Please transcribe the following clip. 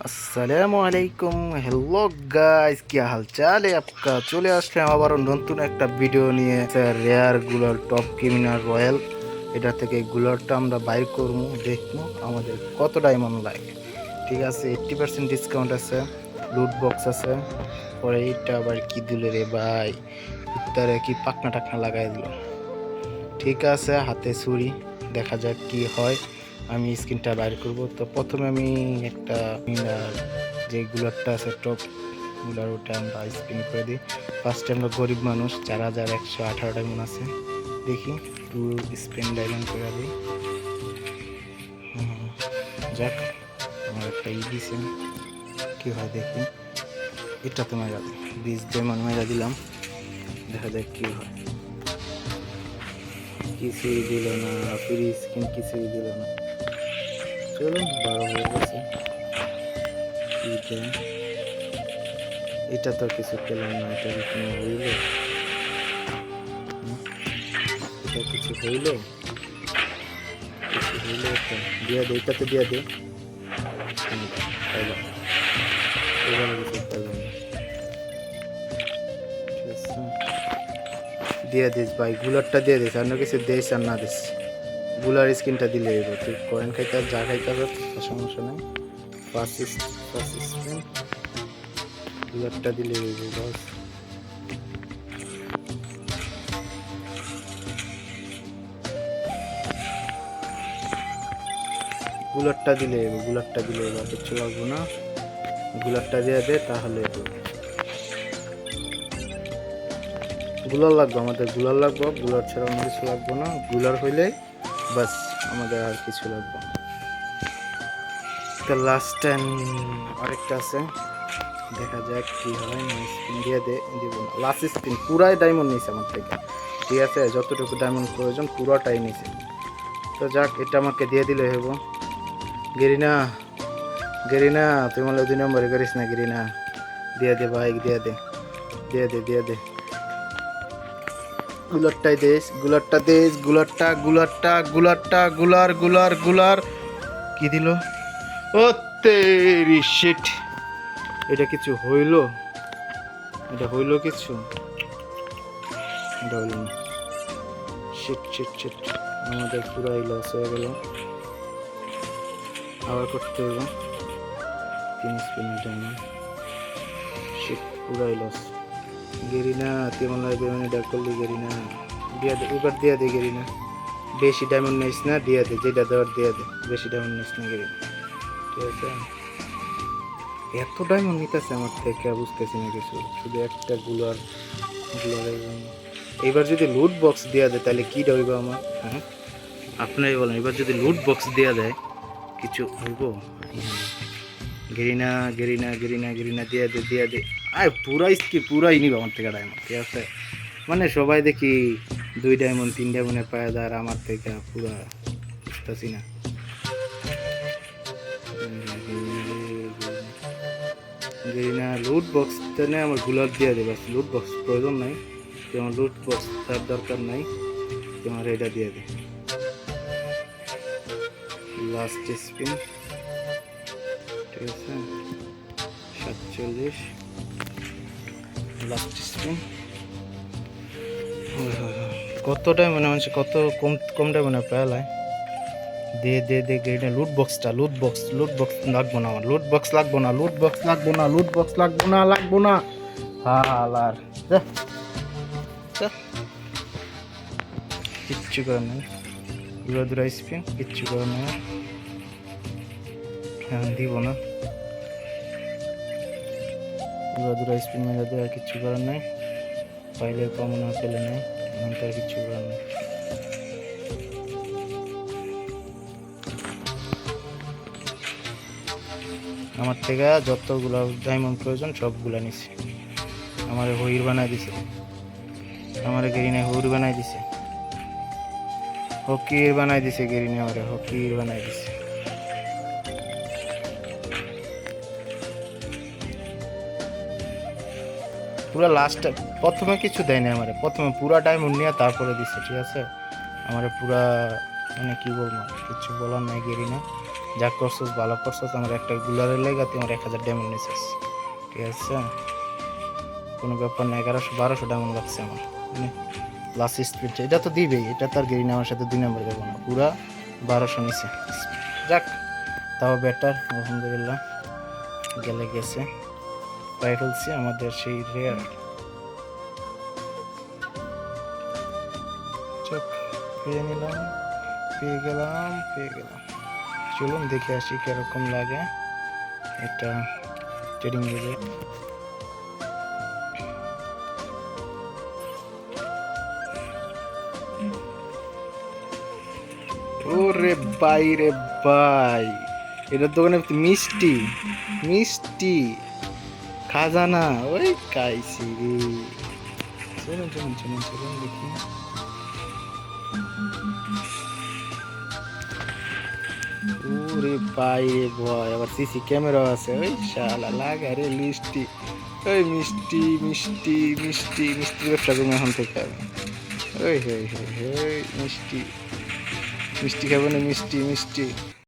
আসসালামু আলাইকুম, hello guys, কি হাল চাল है आपका। চলে আসলাম আবার নতুন একটা ভিডিও নিয়ে। রেয়ার গুলার টপ ক্রিমিনাল রয়্যাল, এটা থেকে গুলারটা আমরা বাইর করবো, দেখবো আমাদের কত ডায়মন্ড লাগে। ঠিক আছে, 80% ডিসকাউন্ট আছে, লুট বক্স আছে। পরে এটা আবার কি দিল রে ভাই, উত্তরে কি পাকনা টাকনা লাগাই দিল। ঠিক আছে, হাতে ছুরি, দেখা যাক কি হয়। আমি স্ক্রিনটা বাইর করব। তো প্রথমে আমি একটা যে গুলারটা আছে টপ গুলার, ওটা আমরা স্পিন করে দিই। ফার্স্টে আমরা গরিব মানুষ, 4118 ডায়মন্ড আছে, দেখি টু স্পিন ডায়মন্ড করে দিই। যাক, আমার একটা দিছে, কি হয় দেখি। এটা তো মেরা দিই, 20 ডায়মন্ড মেরা দিলাম, দেখা যাক কি হয়। কিছুই দিল না, ফ্রি স্কিন কিছুই দিল না। চলো, 12 হয়ে গেছে। এটা তো কিছু পেলাম না, এটা কি কোনো হইল? এটা কিছু হইল? কিছু হইল? এটা দিয়া দে, এটাতে দিয়া দে। পাইলাম, এখানে কিছু পাইলাম না। ঠিক আছে, দিয়ে দিস ভাই, গুলারটা দিয়ে দিস, অন্য কিছু দিস আর না দিস, গুলার স্কিনটা দিলে এবার তুই কয়েন খাইতে আর যা খাইতে হবে, সমস্যা নেই। ফার্স্ট স্পিন, গুলারটা দিলে বাস। গুলারটা দিলে এবার কিচ্ছু লাগবো না। গুলারটা দিয়ে দে, তাহলে গুলার লাগবে, আমাদের গুলার লাগবে, গুলার ছাড়া অন্য কিছু লাগবে না। গুলার হইলে বাস, আমাদের আর কিছু লাগবে না। তো লাস্ট টাইম আরেকটা আছে, দেখা যাক কি হয়। স্পিন দিয়ে দিব না, লাস্ট স্পিন পুরাই ডায়মন্ড নিয়েছে আমার থেকে। ঠিক আছে, যতটুকু ডায়মন্ড প্রয়োজন পুরোটাই নিয়েছে। তো যাক, এটা আমাকে দিয়ে দিলে হইব। গেরিনা, তুই মানে 2 নম্বরে করিস না। গেরিনা, দিয়ে দে ভাই, দিয়ে দে। গুলারটাই দেশ, গুলার কি দিল? ও তেরি শিট, এটা কিছু হইল? এটা হইল কিছু? এটা হইল না। শিট, আমাদের পুরাই লস হয়ে গেল। আবার করতে হবে 3 স্পিনের জন্য। শিট, পুরাই লস। গেরিনা, তুই মনে হয় বেমানি ডাক করলি। গেরিনা, দিয়ে দে, এবার দিয়ে দে। গেরিনা, বেশি ডায়মন্ড নিস না, দিয়ে দে, যেটা দেওয়ার দিয়ে দে, বেশি ডায়মন্ড নিস না গেরিনা। ঠিক আছে, এত ডায়মন্ড নিতেছে আমার থেকে, বুঝতেছি না কিছু, শুধু একটা গুলারের জন্য। এইবার যদি লুট বক্স দেওয়া দেয় তাহলে কি হইব আমার? হ্যাঁ, আপনারাই বলেন, এবার যদি লুট বক্স দেওয়া দেয় কিছু হইব? গেরিনা দিয়ে দে। আয় পুরাই নিব আমার থেকে ডায়মন্ড। ঠিক আছে, মানে সবাই দেখি 2 ডায়মন্ড 3 ডায়মন্ডের পায়ে দেয়, আর আমার থেকে পুরা বুঝতেছি না। গেরিনা, লুট বক্স নেই, আমার গুলার দিয়ে দে বাস। লুট বক্স প্রয়োজন নাই, তোমার লুট বক্স তার দরকার নাই, তোমার এটা দিয়ে দে। লাস্ট স্পিন, ঠিক আছে, 47, লাস্ট স্পিন। কত ডায়মন্ড মানুষ, কত কম ডায়মন্ডে পেলায়। দে গেরিনা, লুট বক্স লাগবো না আমার, লুট বক্স লাগবো না। হালার কিচ্ছু করে নাই, দুরা স্পিন, কিচ্ছু করে নাই। হ্যাঁ, দিব না, দুরা স্পিন মেরে দেওয়া, কিচ্ছু করার নাই। পাইলে কম না পেলে নাই, তার কিচ্ছু করার নাই। আমার থেকে যতগুলো ডায়মন্ড প্রয়োজন সবগুলা নিছে, আমার হইর বানাই দিছে, আমার গেরিনে হইর বানাই দিছে, হকির বানাই দিছে। গেরিনে আমার হকির বানাই দিছে। পুরো লাস্ট, প্রথমে কিছু দেয় না আমার, প্রথমে পুরা ডায়মন্ড নিয়ে তারপরে দিছে। ঠিক আছে, আমার পুরা, মানে কি বলবো, কিছু বলার নাই। গেরিনা, যা করছস ভালো করছস, আমার একটা গুলারের লেগে তোমার 1000 ডায়মন্ড নিছিস, ঠিক আছে? কোনো ব্যাপার না, 1100-1200 ডায়মন্ড লাগছে আমার। লাস্ট স্পিড এটা তো দিবেই, এটা তার গেরিন আমার সাথে 2 নম্বর যাবো না, পুরা 1200 নিছে। যাক তাও বেটার, আলহামদুলিল্লাহ। গেলে গেছে, পাই ফেলছি আমাদের সেই রেয়ার। চক পেয়ে নিলাম, পেয়ে গেলাম। চলুন দেখে আসি কিরকম লাগে এটা ট্রেডিং দিলে। ওরে ভাই রে ভাই, এটার দোকানে মিষ্টি মিষ্টি খাজানা, ওই খাইছি রে। চলুন দেখি। ওরে ভাই রে ভাই, আবার সিসি ক্যামেরা আছে, ওই শালা লাগা রে লিস্টি। ওই মিষ্টির ব্যবসা করবো এখন থেকে আমি। ওই মিষ্টি খাবো না, মিষ্টি।